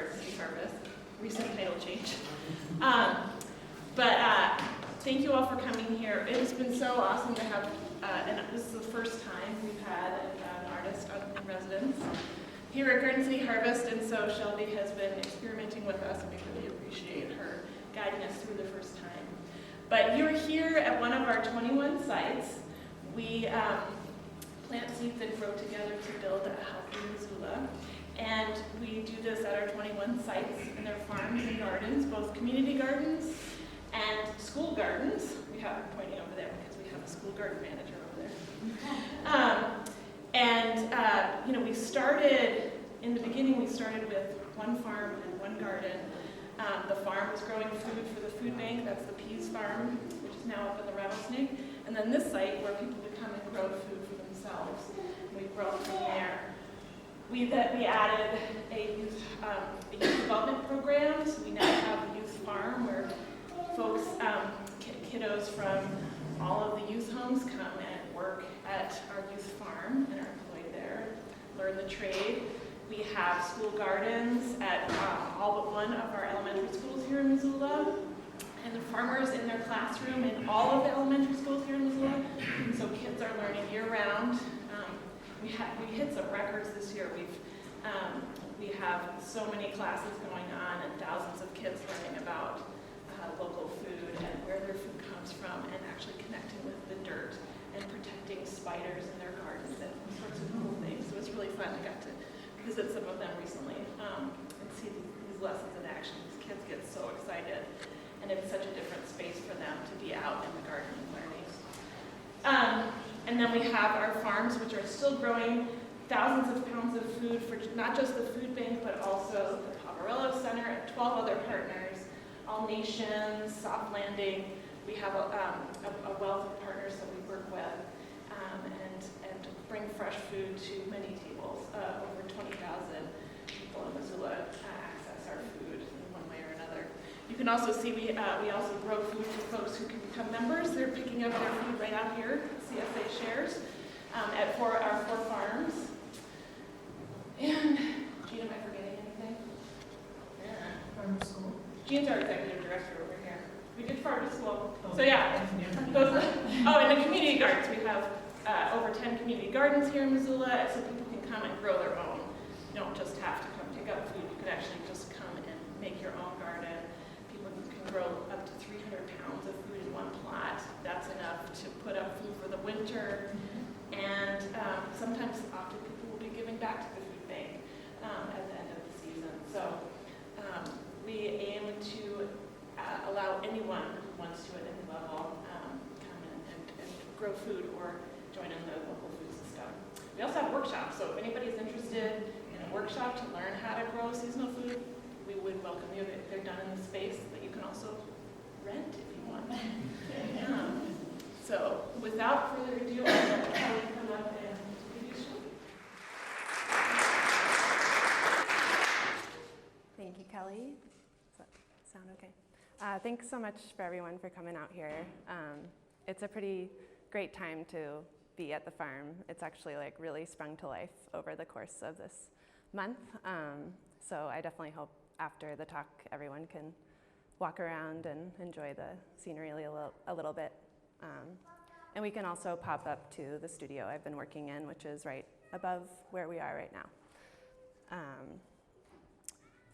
Garden City Harvest, recent title change. Thank you all for coming here. It has been so awesome to have, and this is the first time we've had an artist in residence here at Garden City Harvest, and so Shelby has been experimenting with us, and we really appreciate her guiding us through the first time. But you're here at one of our 21 sites. We plant seeds and grow together to build a healthy Missoula. And we do this at our 21 sites, and they're farms and gardens, both community gardens and school gardens. We have, I'm pointing over there because we have a school garden manager over there. We started, in the beginning we started with one farm and one garden. The farm was growing food for the food bank, that's the Peas Farm, which is now up in the Rattlesnake. And then this site where people could come and grow food for themselves. And we've grown from there. We added a youth development program, so we now have a youth farm where folks, kiddos from all of the youth homes come and work at our youth farm and are employed there, learn the trade. We have school gardens at all but one of our elementary schools here in Missoula, and the farmers in their classroom in all of the elementary schools here in Missoula, so kids are learning year-round. We hit some records this year. We have so many classes going on and thousands of kids learning about local food and where their food comes from, and actually connecting with the dirt and protecting spiders in their gardens and all sorts of cool things. So it's really fun. I got to visit some of them recently and see these lessons in action. These kids get so excited, and it's such a different space for them to be out in the garden and learning. And then we have our farms, which are still growing thousands of pounds of food for not just the food bank, but also the Poverello Center and 12 other partners, All Nations, Soft Landing. We have a wealth of partners that we work with and bring fresh food to many tables. Over 20,000 people in Missoula access our food in one way or another. You can also see we also grow food for folks who can become members. They're picking up their food right out here, CSA Shares, at our 4 farms. And Gina, am I forgetting anything? Yeah. Farm to school. Gina's our executive director over here. We did farm to school. So yeah, and the community gardens. We have over 10 community gardens here in Missoula, so people can come and grow their own. You don't just have to come pick up food. You can actually just come and make your own garden. People can grow up to 300 pounds of food in one plot. That's enough to put up food for the winter. And often people will be giving back to the food bank at the end of the season. So we aim to allow anyone who wants to at any level come in and grow food or join in the local food system. We also have workshops, so if anybody's interested in a workshop to learn how to grow seasonal food, we would welcome you. They're done in the space that you can also rent if you want. So without further ado, I'll let Kelly come up and introduce you. Thank you, Kelly. Does that sound okay? Thanks so much for everyone for coming out here. It's a pretty great time to be at the farm. It's actually really sprung to life over the course of this month. So I definitely hope after the talk everyone can walk around and enjoy the scenery a little bit. And we can also pop up to the studio I've been working in, which is right above where we are right now.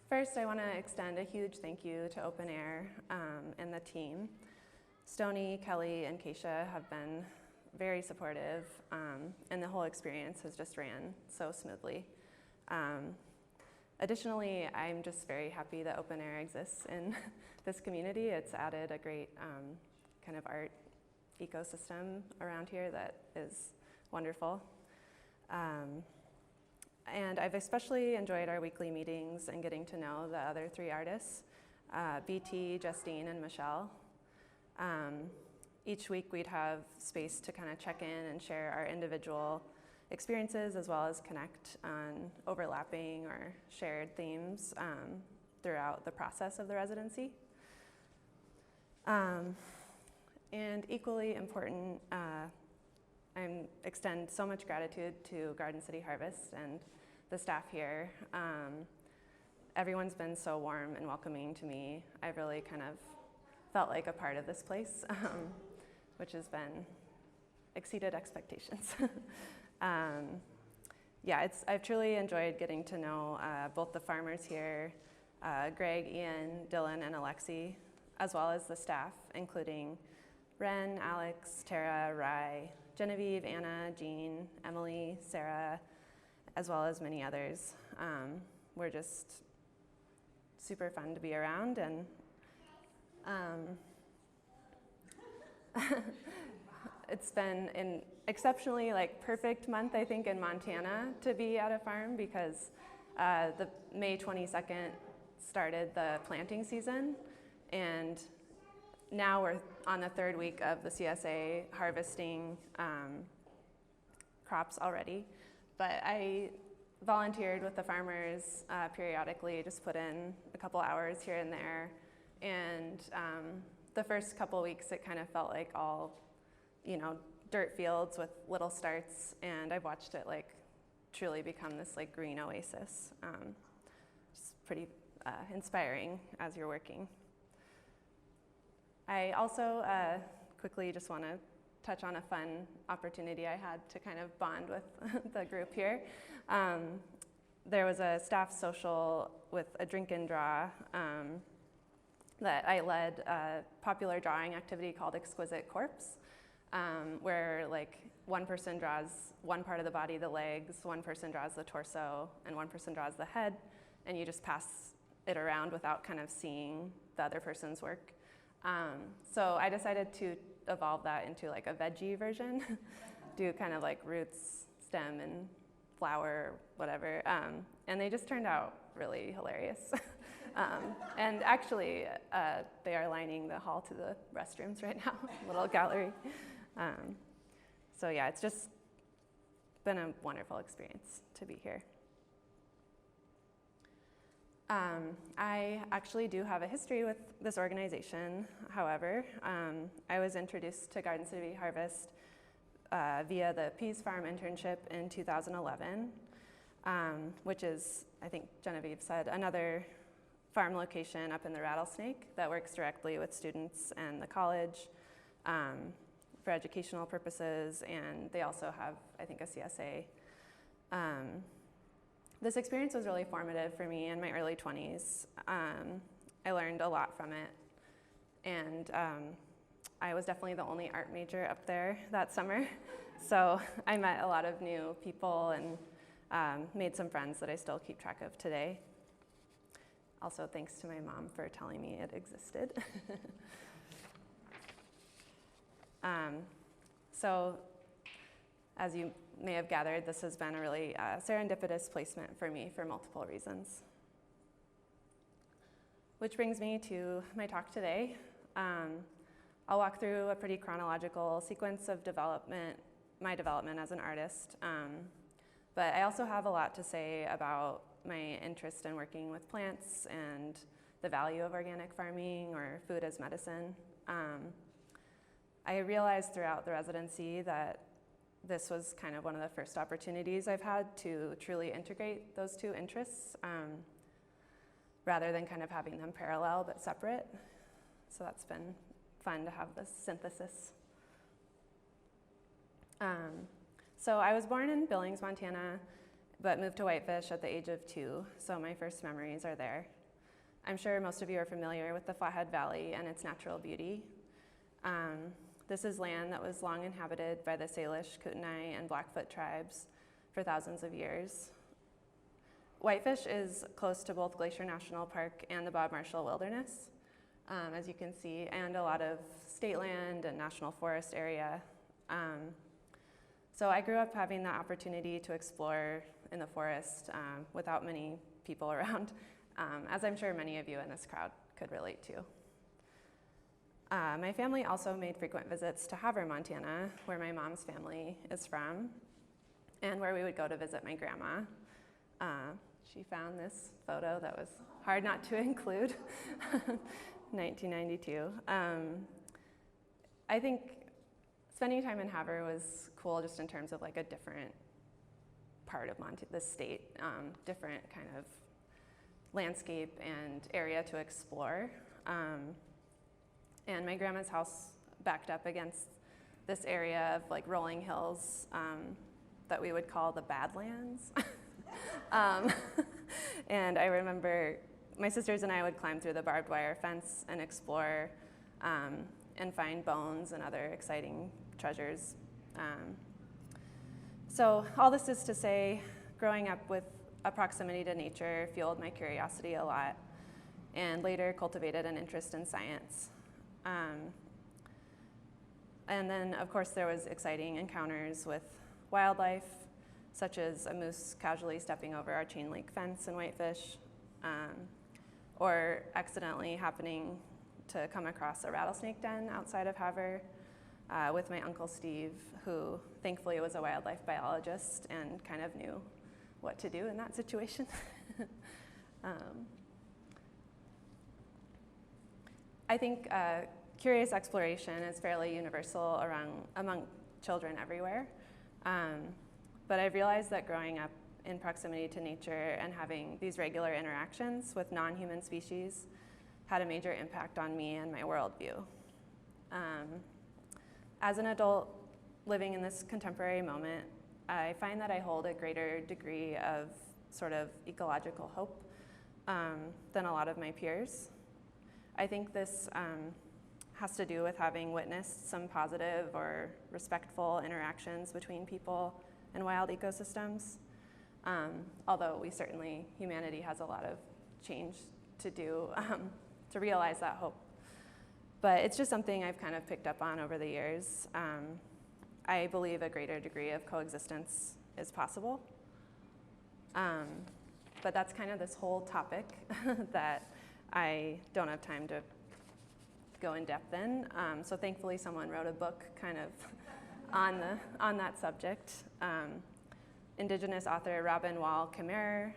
First, I want to extend a huge thank you to Open Air and the team. Stony, Kelly, and Keisha have been very supportive, and the whole experience has just ran so smoothly. Additionally, I'm just very happy that Open Air exists in this community. It's added a great kind of art ecosystem around here that is wonderful. And I've especially enjoyed our weekly meetings and getting to know the other 3 artists, BT, Justine, and Michelle. Each week we'd have space to kind of check in and share our individual experiences as well as connect on overlapping or shared themes throughout the process of the residency. And equally important, I extend so much gratitude to Garden City Harvest and the staff here. everyone's been so warm and welcoming to me. I've really kind of felt like a part of this place, which has been exceeded expectations. Yeah, I've truly enjoyed getting to know both the farmers here, Greg, Ian, Dylan, and Alexi, as well as the staff, including Ren, Alex, Tara, Rye, Genevieve, Anna, Jean, Emily, Sarah, as well as many others. We're just super fun to be around, and it's been an exceptionally perfect month, I think, in Montana to be at a farm, because the May 22nd started the planting season, and now we're on the third week of the CSA harvesting crops already. But I volunteered with the farmers periodically, just put in a couple hours here and there, and the first couple weeks it kind of felt like all, dirt fields with little starts, and I've watched it truly become this green oasis. It's pretty inspiring as you're working. I also quickly just want to touch on a fun opportunity I had to kind of bond with the group here. There was a staff social with a drink and draw that I led, a popular drawing activity called Exquisite Corpse, where one person draws one part of the body, the legs, one person draws the torso, and one person draws the head, and you just pass it around without kind of seeing the other person's work. So I decided to evolve that into a veggie version, do kind of roots, stem, and flower, whatever, and they just turned out really hilarious. And actually, they are lining the hall to the restrooms right now, little gallery. So yeah, it's just been a wonderful experience to be here. I actually do have a history with this organization. However, I was introduced to Garden City Harvest via the Peas Farm internship in 2011, which is, I think Genevieve said, another farm location up in the Rattlesnake that works directly with students and the college for educational purposes, and they also have, I think, a CSA. This experience was really formative for me in my early 20s. I learned a lot from it, and I was definitely the only art major up there that summer. So I met a lot of new people and made some friends that I still keep track of today. Also, thanks to my mom for telling me it existed. So, as you may have gathered, this has been a really serendipitous placement for me for multiple reasons. Which brings me to my talk today. I'll walk through a pretty chronological sequence of my development as an artist. But I also have a lot to say about my interest in working with plants and the value of organic farming or food as medicine. I realized throughout the residency that this was kind of one of the first opportunities I've had to truly integrate those two interests, rather than kind of having them parallel but separate. So that's been fun to have this synthesis. So I was born in Billings, Montana, but moved to Whitefish at the age of 2, so my first memories are there. I'm sure most of you are familiar with the Flathead Valley and its natural beauty. This is land that was long inhabited by the Salish, Kootenai, and Blackfoot tribes for thousands of years. Whitefish is close to both Glacier National Park and the Bob Marshall Wilderness, as you can see, and a lot of state land and national forest area. So I grew up having the opportunity to explore in the forest without many people around, as I'm sure many of you in this crowd could relate to. My family also made frequent visits to Havre, Montana, where my mom's family is from, and where we would go to visit my grandma. She found this photo that was hard not to include, 1992. I think spending time in Havre was cool just in terms of a different part of the state, different kind of landscape and area to explore. And my grandma's house backed up against this area of like rolling hills that we would call the Badlands. And I remember my sisters and I would climb through the barbed wire fence and explore and find bones and other exciting treasures. So all this is to say, growing up with a proximity to nature fueled my curiosity a lot and later cultivated an interest in science. And then, of course, there was exciting encounters with wildlife, such as a moose casually stepping over our chain link fence in Whitefish, or accidentally happening to come across a rattlesnake den outside of Havre with my Uncle Steve, who thankfully was a wildlife biologist and kind of knew what to do in that situation. I think curious exploration is fairly universal among children everywhere. But I've realized that growing up in proximity to nature and having these regular interactions with non-human species had a major impact on me and my worldview. As an adult living in this contemporary moment, I find that I hold a greater degree of sort of ecological hope than a lot of my peers. I think this has to do with having witnessed some positive or respectful interactions between people and wild ecosystems. Although humanity has a lot of change to do to realize that hope. But it's just something I've kind of picked up on over the years. I believe a greater degree of coexistence is possible. But that's kind of this whole topic that I don't have time to go in depth in. So thankfully someone wrote a book kind of on that subject. Indigenous author Robin Wall-Kimmerer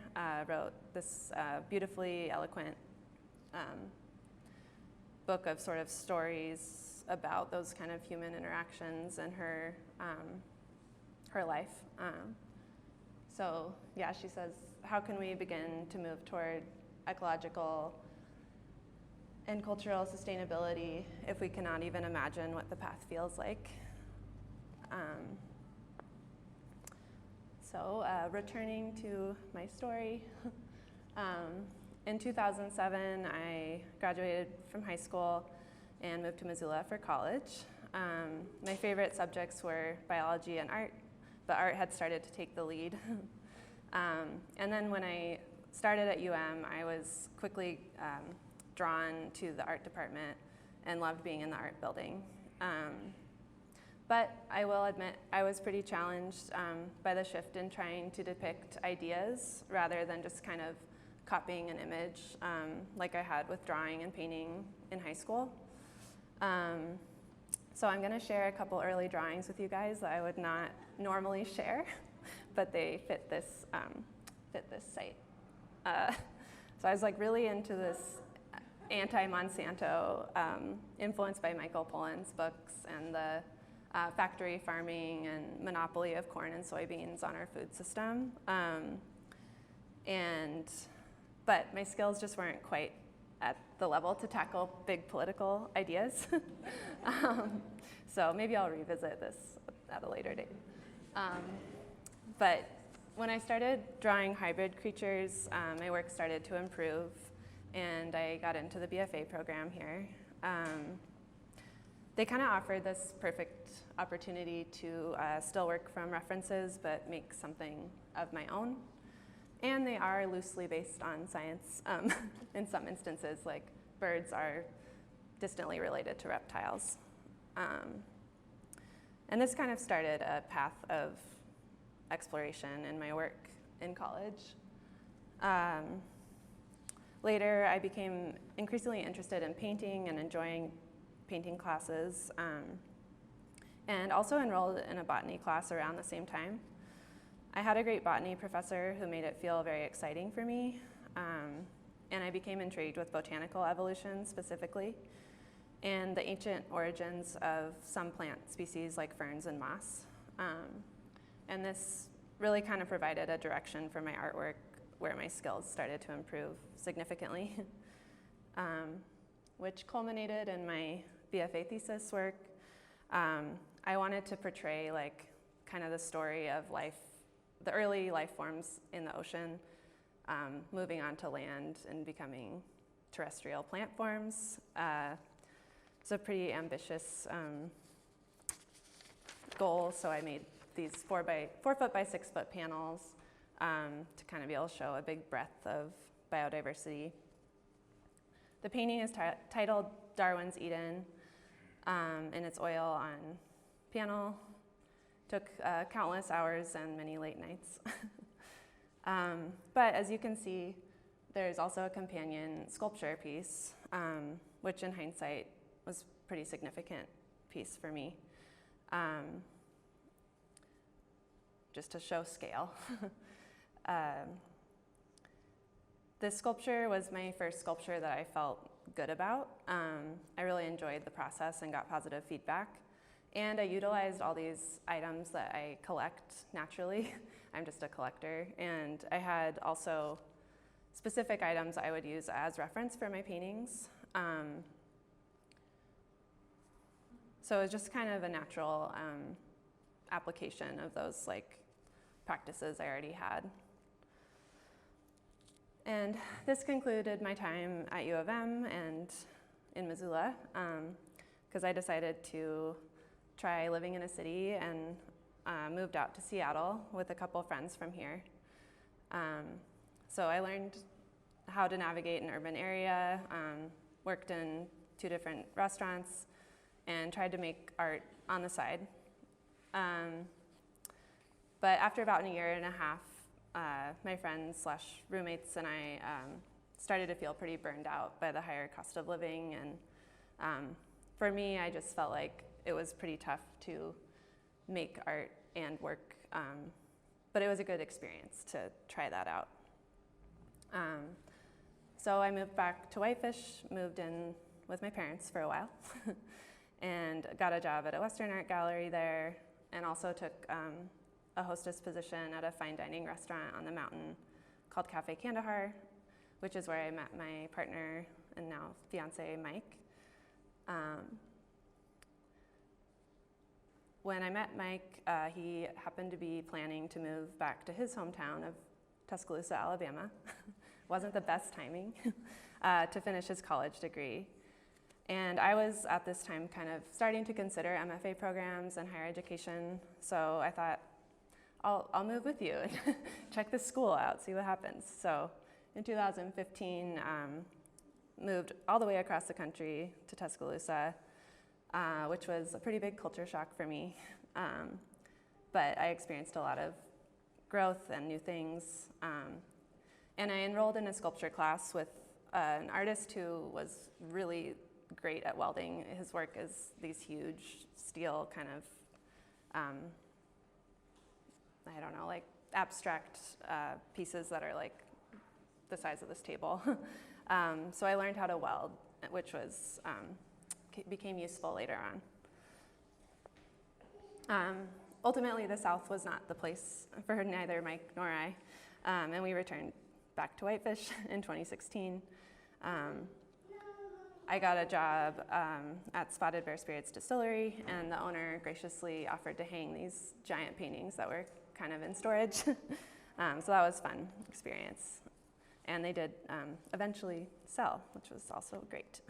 wrote this beautifully eloquent book of sort of stories about those kind of human interactions and her life. So yeah, she says, how can we begin to move toward ecological and cultural sustainability if we cannot even imagine what the path feels like? So returning to my story, in 2007 I graduated from high school and moved to Missoula for college. My favorite subjects were biology and art, but art had started to take the lead. And then when I started at I was quickly drawn to the art department and loved being in the art building. But I will admit I was pretty challenged by the shift in trying to depict ideas rather than just kind of copying an image like I had with drawing and painting in high school. So I'm going to share a couple early drawings with you guys that I would not normally share, but they fit this site. So I was like really into this anti-Monsanto, influenced by Michael Pollan's books and the factory farming and monopoly of corn and soybeans on our food system. But my skills just weren't quite at the level to tackle big political ideas. So maybe I'll revisit this at a later date. But when I started drawing hybrid creatures, my work started to improve, and I got into the BFA program here. They kind of offered this perfect opportunity to still work from references, but make something of my own. And they are loosely based on science in some instances, like birds are distantly related to reptiles. And this kind of started a path of exploration in my work in college. Later, I became increasingly interested in painting and enjoying painting classes, and also enrolled in a botany class around the same time. I had a great botany professor who made it feel very exciting for me, and I became intrigued with botanical evolution specifically, and the ancient origins of some plant species like ferns and moss. And this really kind of provided a direction for my artwork where my skills started to improve significantly, which culminated in my BFA thesis work. I wanted to portray like kind of the story of life, the early life forms in the ocean, moving on to land and becoming terrestrial plant forms. It's a pretty ambitious goal, so I made these 4 foot by 6 foot panels to kind of be able to show a big breadth of biodiversity. The painting is titled Darwin's Eden, and it's oil on panel. Took countless hours and many late nights. But as you can see, there's also a companion sculpture piece, which in hindsight was a pretty significant piece for me, just to show scale. This sculpture was my first sculpture that I felt good about. I really enjoyed the process and got positive feedback. And I utilized all these items that I collect naturally. I'm just a collector. And I had also specific items I would use as reference for my paintings. So it was just kind of a natural application of those like practices I already had. And this concluded my time at U of M and in Missoula, because I decided to try living in a city and moved out to Seattle with a couple friends from here. So I learned how to navigate an urban area, worked in 2 different restaurants, and tried to make art on the side. But after about a year and a half, my friends / roommates and I started to feel pretty burned out by the higher cost of living. And for me, I just felt like it was pretty tough to make art and work. But it was a good experience to try that out. So I moved back to Whitefish, moved in with my parents for a while, and got a job at a Western art gallery there, and also took a hostess position at a fine dining restaurant on the mountain called Cafe Kandahar, which is where I met my partner and now fiance, Mike. When I met Mike, he happened to be planning to move back to his hometown of Tuscaloosa, Alabama. Wasn't the best timing to finish his college degree. And I was at this time kind of starting to consider MFA programs and higher education, so I thought, I'll move with you and check this school out, see what happens. So in 2015, moved all the way across the country to Tuscaloosa, which was a pretty big culture shock for me. But I experienced a lot of growth and new things. And I enrolled in a sculpture class with an artist who was really great at welding. His work is these huge steel kind of, I don't know, like abstract pieces that are like the size of this table. So I learned how to weld, which was became useful later on. Ultimately, the South was not the place for neither Mike nor I, and we returned back to Whitefish in 2016. I got a job at Spotted Bear Spirits Distillery, and the owner graciously offered to hang these giant paintings that were kind of in storage. So that was a fun experience. And they did eventually sell, which was also great.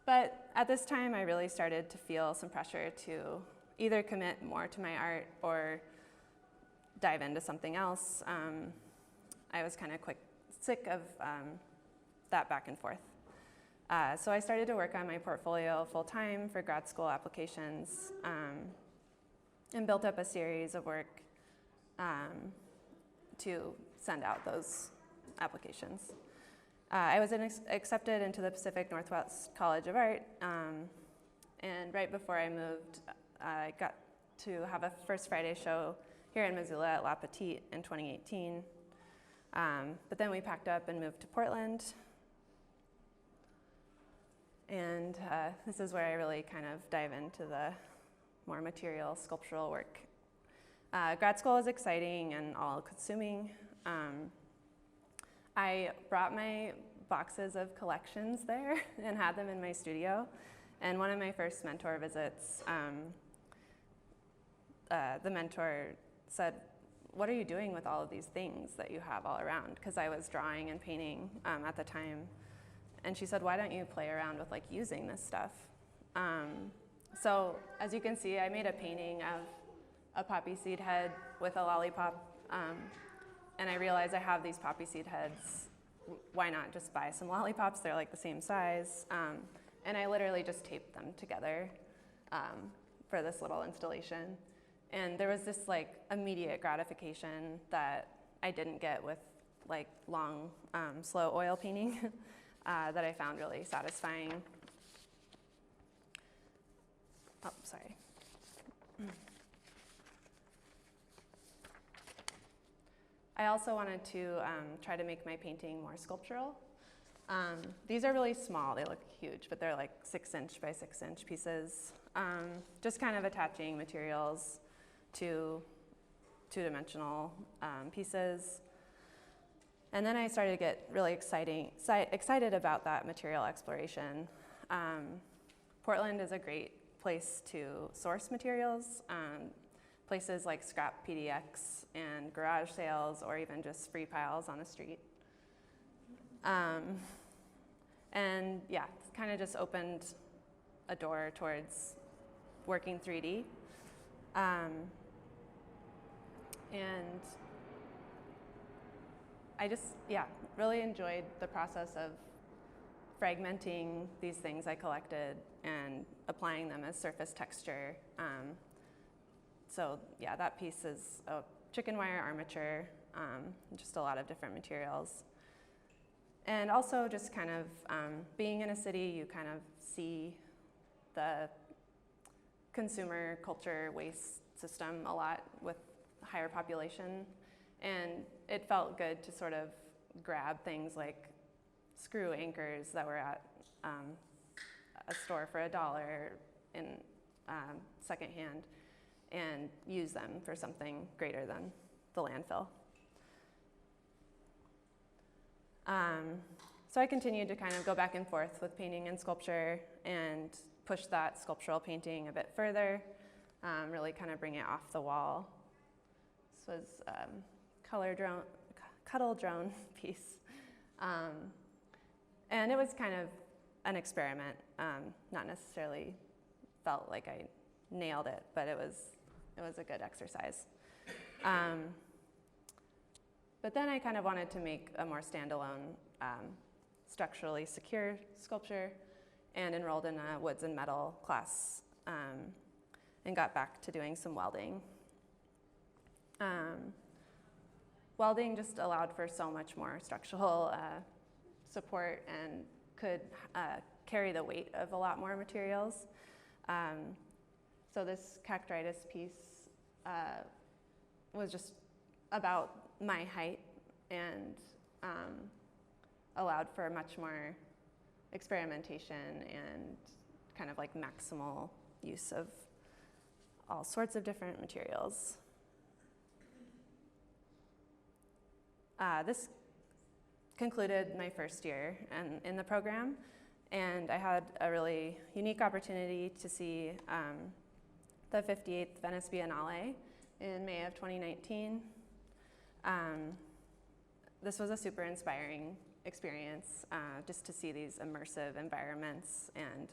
But at this time, I really started to feel some pressure to either commit more to my art or dive into something else. I was kind of sick of that back and forth. So I started to work on my portfolio full-time for grad school applications, and built up a series of work to send out those applications. I was accepted into the Pacific Northwest College of Art, and right before I moved, I got to have a First Friday show here in Missoula at La Petite in 2018. But then we packed up and moved to Portland. And this is where I really kind of dive into the more material sculptural work. Grad school is exciting and all-consuming. I brought my boxes of collections there and had them in my studio. And one of my first mentor visits, the mentor said, "What are you doing with all of these things that you have all around?" Because I was drawing and painting at the time. And she said, "Why don't you play around with like using this stuff?" So as you can see, I made a painting of a poppy seed head with a lollipop. And I realized I have these poppy seed heads. Why not just buy some lollipops? They're like the same size. And I literally just taped them together for this little installation. And there was this like immediate gratification that I didn't get with like long, slow oil painting that I found really satisfying. Oh, sorry. I also wanted to try to make my painting more sculptural. These are really small, they look huge, but they're like 6" by 6" pieces. Just kind of attaching materials to two-dimensional pieces. And then I started to get really excited about that material exploration. Portland is a great place to source materials. Places like Scrap PDX and garage sales, or even just free piles on the street. And yeah, kind of just opened a door towards working 3D. And I just, really enjoyed the process of fragmenting these things I collected and applying them as surface texture. So yeah, that piece is a chicken wire armature, just a lot of different materials. And also just kind of being in a city, you kind of see the consumer culture waste system a lot with higher population. And it felt good to sort of grab things like screw anchors that were at a store for $1 in secondhand, and use them for something greater than the landfill. So I continued to kind of go back and forth with painting and sculpture and push that sculptural painting a bit further, really kind of bring it off the wall. This was cuddle drone piece. And it was kind of an experiment, not necessarily felt like I nailed it, but it was a good exercise. But then I kind of wanted to make a more standalone, structurally secure sculpture, and enrolled in a woods and metal class, and got back to doing some welding. Welding just allowed for so much more structural support and could carry the weight of a lot more materials. So this cactritis piece was just about my height and allowed for much more experimentation and kind of like maximal use of all sorts of different materials. This concluded my first year in the program, and I had a really unique opportunity to see the 58th Venice Biennale in May of 2019. This was a super inspiring experience, just to see these immersive environments. And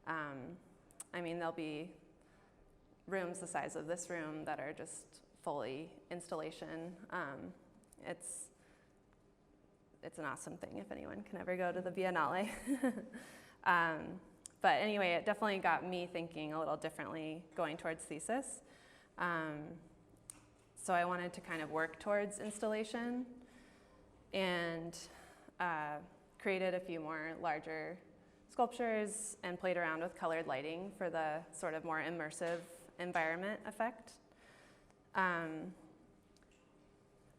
I mean, there'll be rooms the size of this room that are just fully installation. It's an awesome thing if anyone can ever go to the Biennale. But anyway, it definitely got me thinking a little differently going towards thesis. So I wanted to kind of work towards installation, and created a few more larger sculptures and played around with colored lighting for the sort of more immersive environment effect.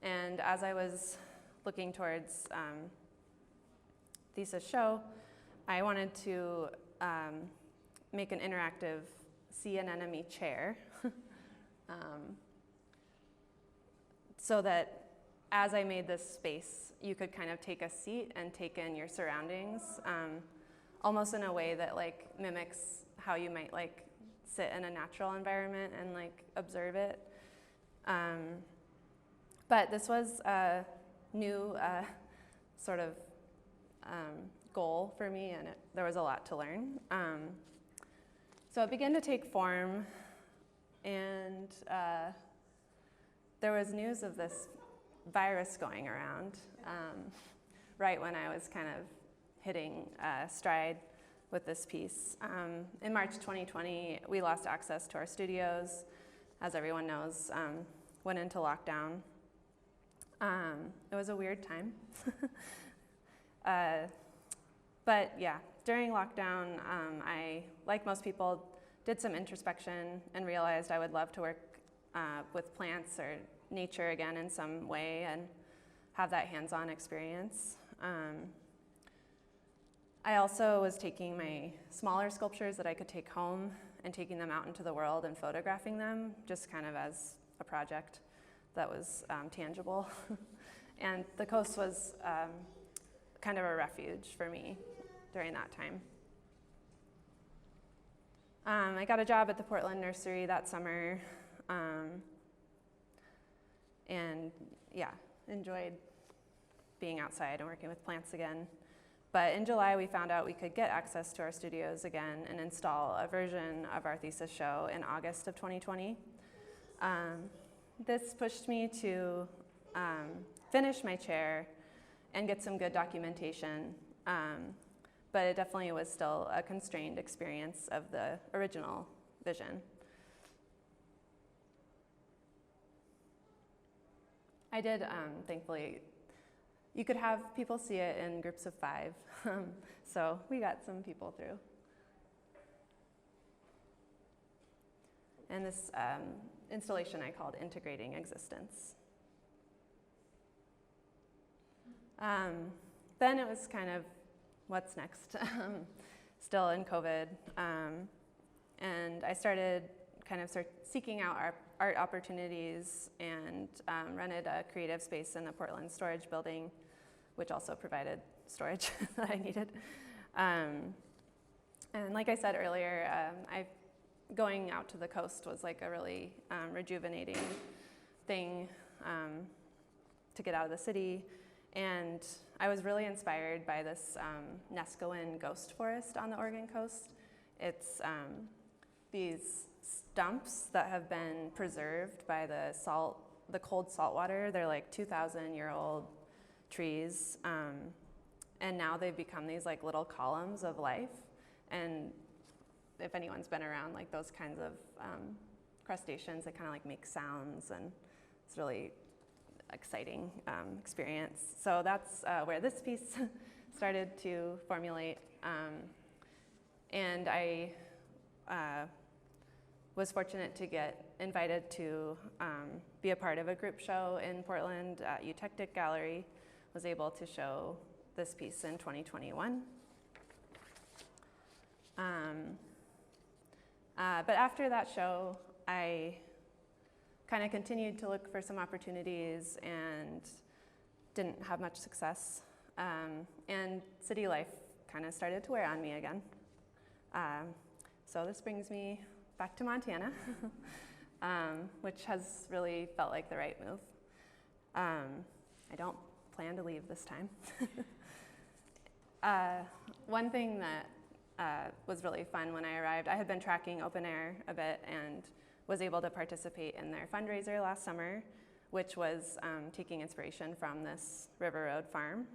And as I was looking towards thesis show, I wanted to make an interactive sea anemone chair. so that as I made this space, you could kind of take a seat and take in your surroundings, almost in a way that like mimics how you might like sit in a natural environment and like observe it. But this was a new sort of goal for me, and there was a lot to learn. So it began to take form, and there was news of this virus going around right when I was kind of hitting stride with this piece. In March 2020, we lost access to our studios, as everyone knows, went into lockdown. It was a weird time. But yeah, during lockdown, I, like most people, did some introspection and realized I would love to work with plants or nature again in some way and have that hands-on experience. I also was taking my smaller sculptures that I could take home and taking them out into the world and photographing them, just kind of as a project that was tangible. And the coast was kind of a refuge for me during that time. I got a job at the Portland Nursery that summer, and yeah, enjoyed being outside and working with plants again. But in July, we found out we could get access to our studios again and install a version of our thesis show in August of 2020. This pushed me to finish my chair and get some good documentation, but it definitely was still a constrained experience of the original vision. I did, thankfully, you could have people see it in groups of 5, so we got some people through. And this installation I called Integrating Existence. Then it was kind of, what's next? Still in COVID. And I started kind of seeking out art opportunities and rented a creative space in the Portland storage building, which also provided storage that I needed. And like I said earlier, going out to the coast was like a really rejuvenating thing to get out of the city. And I was really inspired by this Nescoin ghost forest on the Oregon coast. It's these stumps that have been preserved by the cold salt water. They're like 2,000-year-old trees. And now they've become these like little columns of life. And if anyone's been around like those kinds of crustaceans, they kind of like make sounds, and it's really exciting experience. So that's where this piece started to formulate. And I was fortunate to get invited to be a part of a group show in Portland at Eutectic Gallery. Was able to show this piece in 2021. But after that show, I kind of continued to look for some opportunities and didn't have much success. And city life kind of started to wear on me again. So this brings me back to Montana, which has really felt like the right move. I don't plan to leave this time. One thing that was really fun when I arrived, I had been tracking open air a bit and was able to participate in their fundraiser last summer, which was taking inspiration from this River Road farm.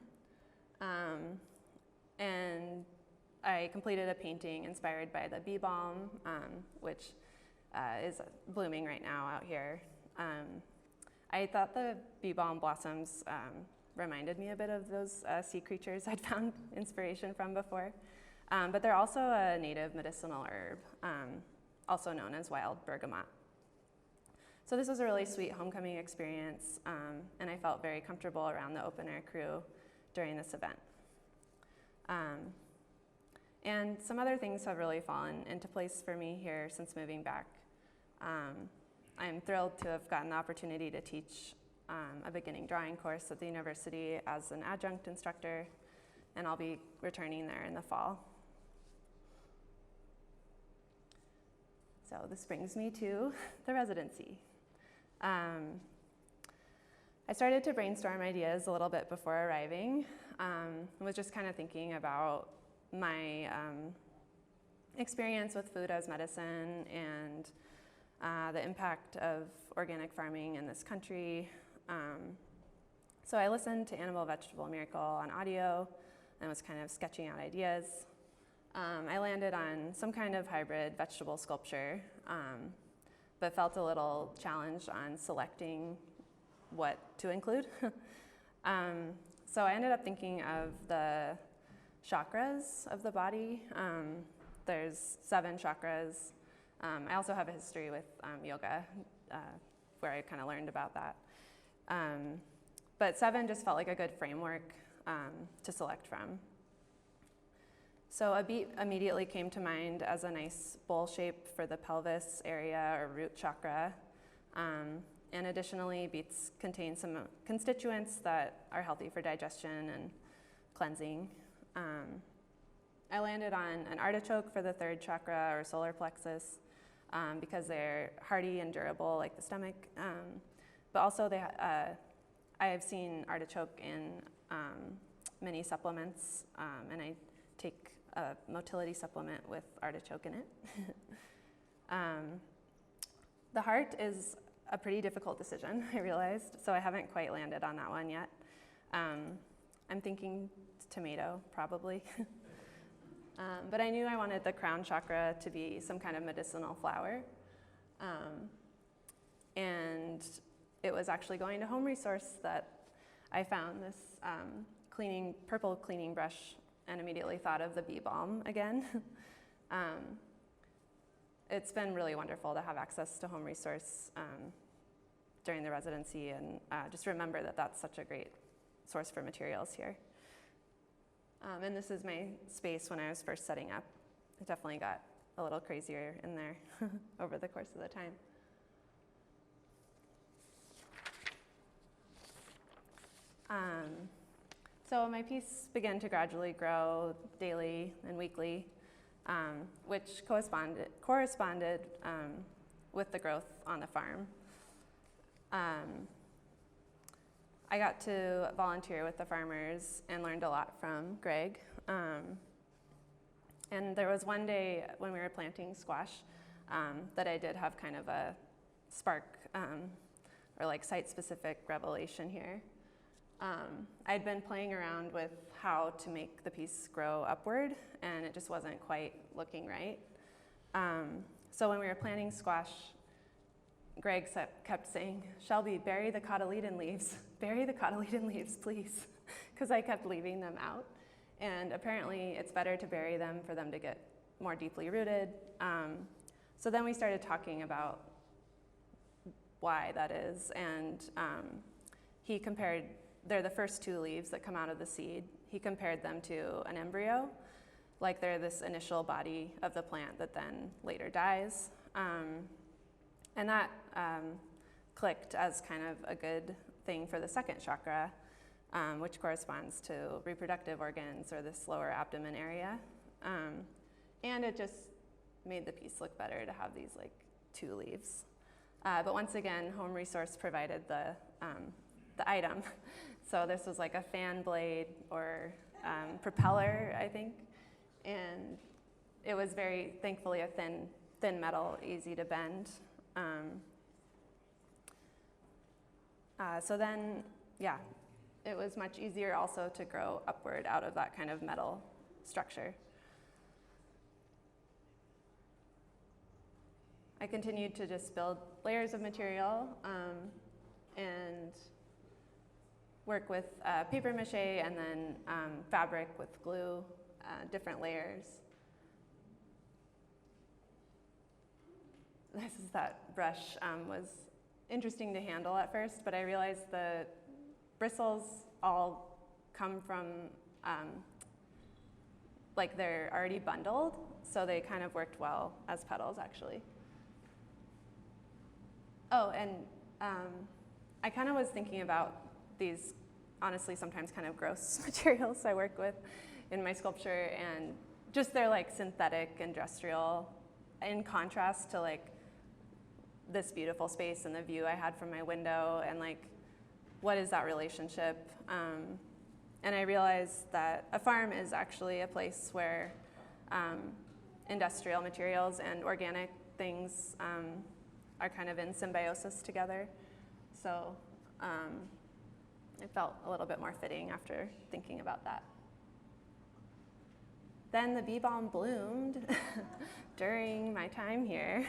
And I completed a painting inspired by the bee balm, which is blooming right now out here. I thought the bee balm blossoms reminded me a bit of those sea creatures I'd found inspiration from before. But they're also a native medicinal herb, also known as wild bergamot. So this was a really sweet homecoming experience, and I felt very comfortable around the open air crew during this event. And some other things have really fallen into place for me here since moving back. I'm thrilled to have gotten the opportunity to teach a beginning drawing course at the university as an adjunct instructor, and I'll be returning there in the fall. So this brings me to the residency. I started to brainstorm ideas a little bit before arriving. I was just kind of thinking about my experience with food as medicine and the impact of organic farming in this country. So I listened to Animal Vegetable Miracle on audio and was kind of sketching out ideas. I landed on some kind of hybrid vegetable sculpture, but felt a little challenged on selecting what to include. So I ended up thinking of the chakras of the body. There's 7 chakras. I also have a history with yoga, where I kind of learned about that. But 7 just felt like a good framework to select from. So a beet immediately came to mind as a nice bowl shape for the pelvis area or root chakra. And additionally, beets contain some constituents that are healthy for digestion and cleansing. I landed on an artichoke for the 3rd chakra or solar plexus because they're hardy and durable like the stomach. But also I have seen artichoke in many supplements, and I take a motility supplement with artichoke in it. The heart is a pretty difficult decision, I realized, so I haven't quite landed on that one yet. I'm thinking tomato, probably. But I knew I wanted the crown chakra to be some kind of medicinal flower. And it was actually going to Home Resource that I found this purple cleaning brush and immediately thought of the bee balm again. It's been really wonderful to have access to Home Resource during the residency, and just remember that that's such a great source for materials here. And this is my space when I was first setting up. It definitely got a little crazier in there over the course of the time. So my piece began to gradually grow daily and weekly, which corresponded with the growth on the farm. I got to volunteer with the farmers and learned a lot from Greg. And there was one day when we were planting squash that I did have kind of a spark or like site-specific revelation here. I'd been playing around with how to make the piece grow upward, and it just wasn't quite looking right. So when we were planting squash, Greg kept saying, "Shelby, bury the cotyledon leaves. Bury the cotyledon leaves, please," because I kept leaving them out. And apparently it's better to bury them for them to get more deeply rooted. So then we started talking about why that is, and he compared, they're the first 2 leaves that come out of the seed. He compared them to an embryo, like they're this initial body of the plant that then later dies. And that clicked as kind of a good thing for the 2nd chakra, which corresponds to reproductive organs or this lower abdomen area. And it just made the piece look better to have these like 2 leaves. But once again, Home Resource provided the item. So this was like a fan blade or propeller, I think. And it was thankfully a thin metal, easy to bend. So then, yeah, it was much easier also to grow upward out of that kind of metal structure. I continued to just build layers of material and work with paper mache and then fabric with glue, different layers. That brush was interesting to handle at first, but I realized the bristles all come from, like they're already bundled, so they kind of worked well as petals actually. Oh, and I kind of was thinking about these, honestly, sometimes kind of gross materials I work with in my sculpture, and just they're like synthetic, industrial, in contrast to like this beautiful space and the view I had from my window, and like, what is that relationship? And I realized that a farm is actually a place where industrial materials and organic things are kind of in symbiosis together. So it felt a little bit more fitting after thinking about that. Then the bee balm bloomed during my time here.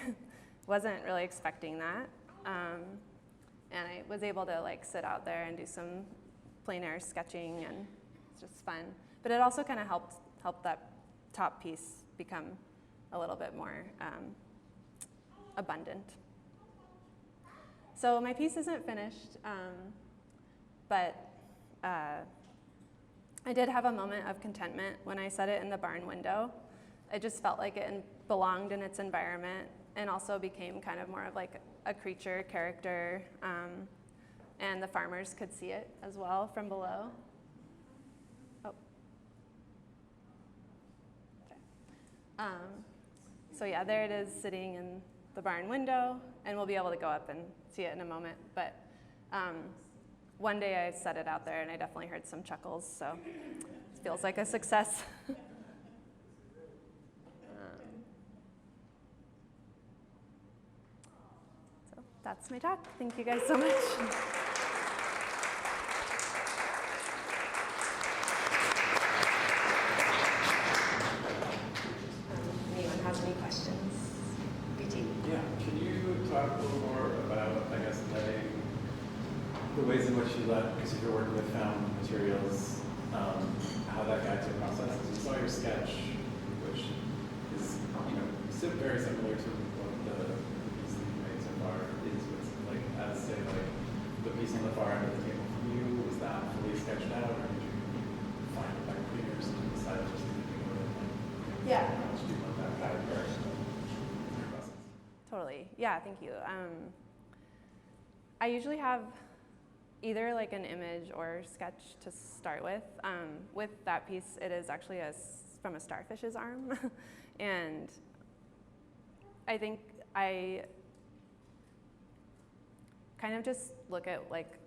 Wasn't really expecting that. And I was able to like sit out there and do some plein air sketching, and it's just fun. But it also kind of helped that top piece become a little bit more abundant. So my piece isn't finished, but I did have a moment of contentment when I set it in the barn window. It just felt like it belonged in its environment, and also became kind of more of like a creature character, and the farmers could see it as well from below. Oh. Okay. So yeah, there it is sitting in the barn window, and we'll be able to go up and see it in a moment. But one day I set it out there, and I definitely heard some chuckles, so it feels like a success. So that's my talk. Thank you guys so much. Anyone has any questions? BT. Yeah, can you talk a little more about, I guess, the ways in which you let, because if you're working with found materials, how that guides your process? As you saw your sketch, which is, very similar to what the piece that you made so far is, with, like, as say, like, the piece on the far end of the table from you, was that fully sketched out, or did you find it by cleaners and decide just to do it? Yeah. How much do you want that guide first in your process? Totally. Yeah, thank you. I usually have either like an image or sketch to start with. With that piece, it is actually from a starfish's arm. And I think I kind of just look at like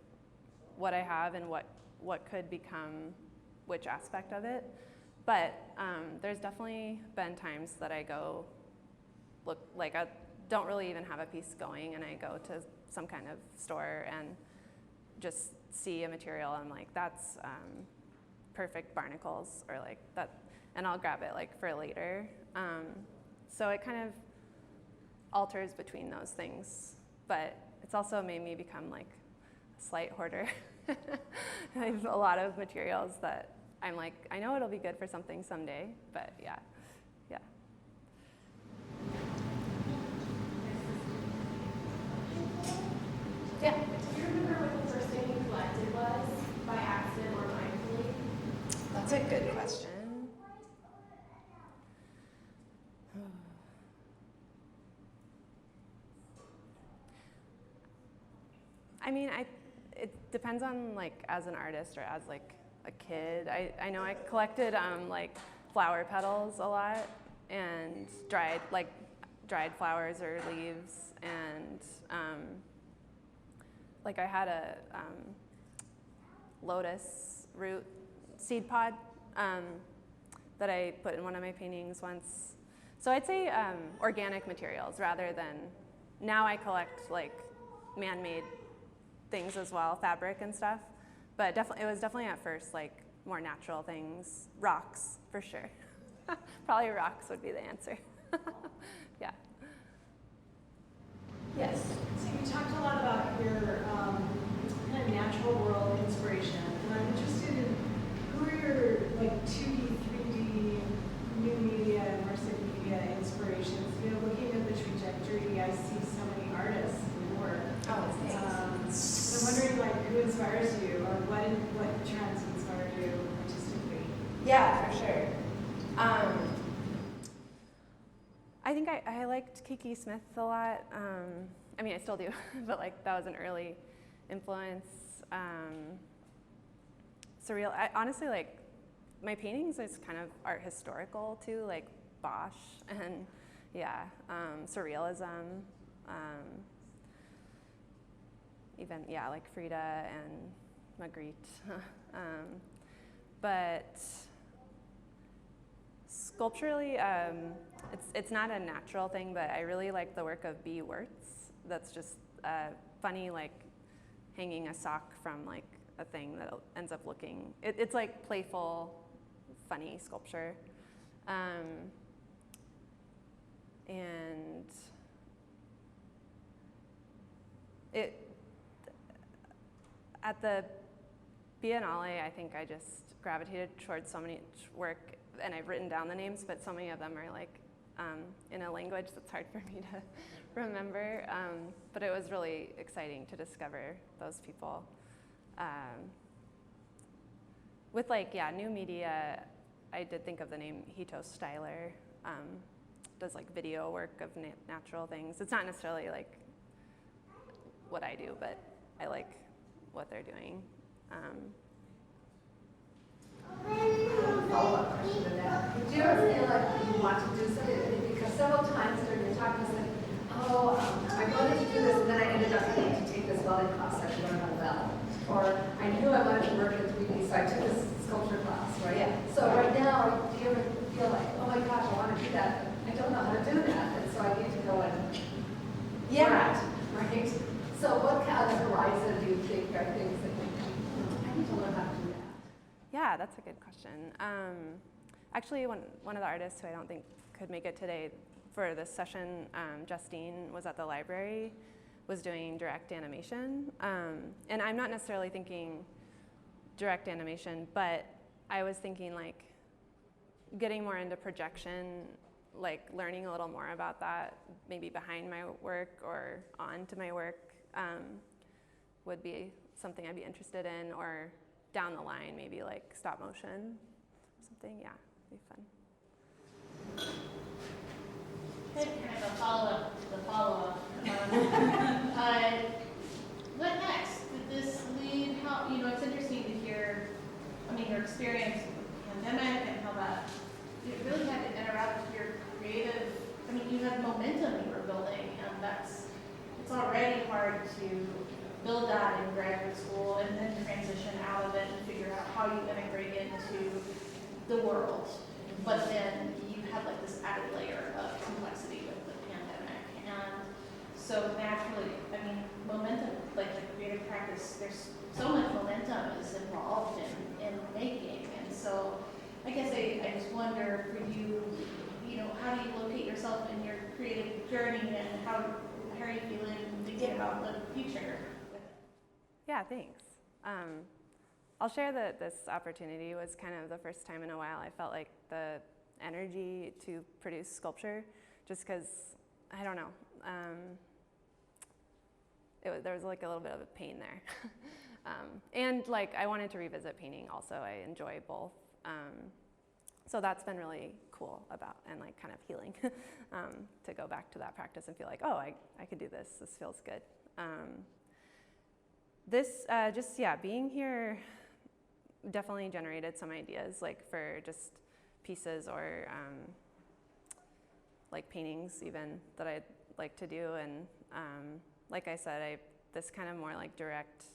what I have and what could become which aspect of it. But there's definitely been times that I go look, like I don't really even have a piece going, and I go to some kind of store and just see a material, and I'm like, that's perfect barnacles, or like that, and I'll grab it like for later. So it kind of alters between those things, but it's also made me become like a slight hoarder. I have a lot of materials that I'm like, I know it'll be good for something someday, but yeah. Yeah. Do you remember what the first thing you collected was, by accident or mindfully? That's a good question. I mean, it depends on like as an artist or as like a kid. I know I collected like flower petals a lot, and dried flowers or leaves, and like I had a lotus root seed pod that I put in one of my paintings once. So I'd say organic materials rather than, now I collect like man-made things as well, fabric and stuff. But it was definitely at first like more natural things, rocks for sure. Probably rocks would be the answer. Yeah. Yes. So you talked a lot about your kind of natural world inspiration, and I'm interested in who are your like 2D, 3D, new media, immersive media inspirations. Looking at the trajectory, I see so many artists in your work. Oh, thanks. So I'm wondering like who inspires you, or what trends inspire you artistically? Yeah, for sure. I think I liked Kiki Smith a lot. I mean, I still do, but like that was an early influence. Surreal. Honestly, like, my paintings is kind of art historical too, like Bosch and surrealism. Even, like Frida and Magritte. But sculpturally, it's not a natural thing, but I really like the work of B. Wirtz. That's just funny, like hanging a sock from like a thing that ends up looking, it's like playful, funny sculpture. And at the Biennale, I think I just gravitated towards so many work, and I've written down the names, but so many of them are like in a language that's hard for me to remember. But it was really exciting to discover those people. With like, new media, I did think of the name Hito Styler. Does like video work of natural things. It's not necessarily like what I do, but I like what they're doing. Follow-up question to that. Did you ever feel like you want to do something? Because several times during your talk you said, I wanted to do this, and then I ended up having to take this welding class so I could learn how to weld. Or I knew I wanted to work in 3D, so I took this sculpture class, right? Yeah. So right now, do you ever feel like, oh my gosh, I want to do that, but I don't know how to do that, and so I need to go and right? So what kind of horizon do you think are things that I need to learn how to do that? Yeah, that's a good question. Actually, one of the artists who I don't think could make it today for this session, Justine, was at the library, was doing direct animation. And I'm not necessarily thinking direct animation, but I was thinking like getting more into projection, like learning a little more about that, maybe behind my work or onto my work, would be something I'd be interested in, or down the line, maybe like stop motion, something, it'd be fun. Kind of a follow-up to the follow-up. What next? Did this lead, it's interesting to hear, your experience with the pandemic and how that, it really had to interact with your creative, you had momentum you were building, and it's already hard to build that in graduate school and then transition out of it and figure out how you integrate into the world. But then you had like this added layer of complexity with the pandemic. And so naturally, momentum, like the creative practice, there's so much momentum is involved in making. And so I guess I just wonder for you, how do you locate yourself in your creative journey, and how are you feeling thinking about the future with it? Yeah, thanks. I'll share that this opportunity was kind of the first time in a while I felt like the energy to produce sculpture, just because, I don't know, there was like a little bit of a pain there. And like I wanted to revisit painting also. I enjoy both. So that's been really cool about, and like kind of healing, to go back to that practice and feel like, I could do this. This feels good. Being here definitely generated some ideas, like for just pieces or like paintings even that I'd like to do. And like I said, this kind of more like direct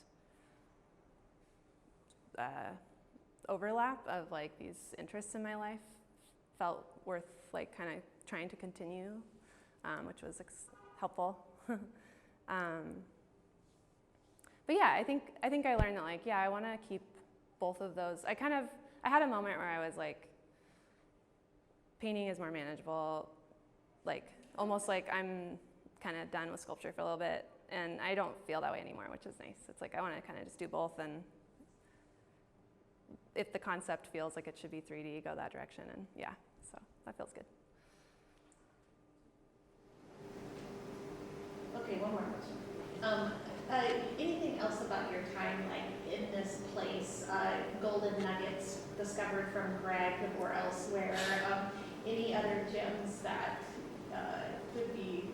overlap of like these interests in my life felt worth like kind of trying to continue, which was helpful. But yeah, I think I learned that like, I want to keep both of those. I had a moment where I was like, painting is more manageable, like almost like I'm kind of done with sculpture for a little bit, and I don't feel that way anymore, which is nice. It's like I want to kind of just do both, and if the concept feels like it should be 3D, go that direction, and so that feels good. Okay, one more question. Anything else about your time, like in this place, golden nuggets discovered from Greg or elsewhere? Any other gems that could be,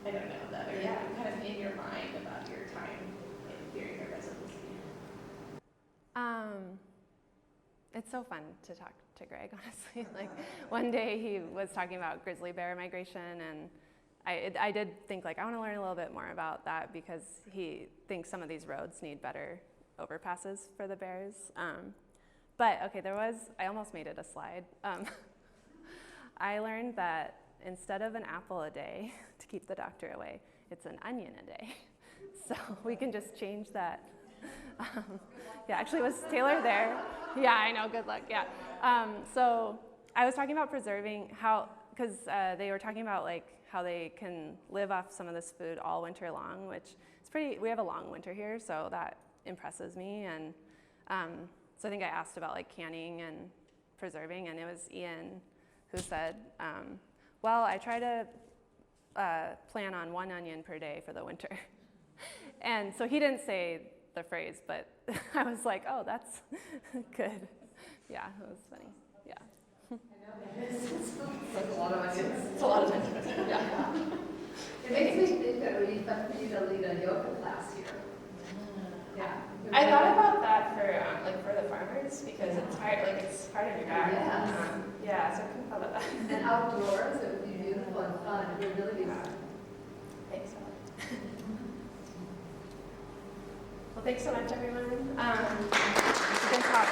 I don't know, that are kind of in your mind about your time It's so fun to talk to Greg, honestly. Like one day he was talking about grizzly bear migration, and I did think like I want to learn a little bit more about that because he thinks some of these roads need better overpasses for the bears. But okay, I almost made it a slide. I learned that instead of an apple a day to keep the doctor away, it's an onion a day. So we can just change that. Yeah, actually was Taylor there? Yeah, I know, good luck, yeah. So I was talking about preserving because they were talking about like how they can live off some of this food all winter long, which is we have a long winter here, so that impresses me. And so I think I asked about like canning and preserving, and it was Ian who said, well, I try to plan on 1 onion per day for the winter. And so he didn't say the phrase, but I was like, oh, that's good. Yeah, it was funny. Yeah. It's like a lot of onions. It's a lot of onions. Yeah. It makes me think that it would be fun for you to lead a yoga class here. Yeah. I thought about that for the farmers because it's hard on your back. Yes. Yeah, so I couldn't thought about that. And outdoors, it would be beautiful and fun. It would really be fun. Thanks so much. Well, thanks so much, everyone. Good talk.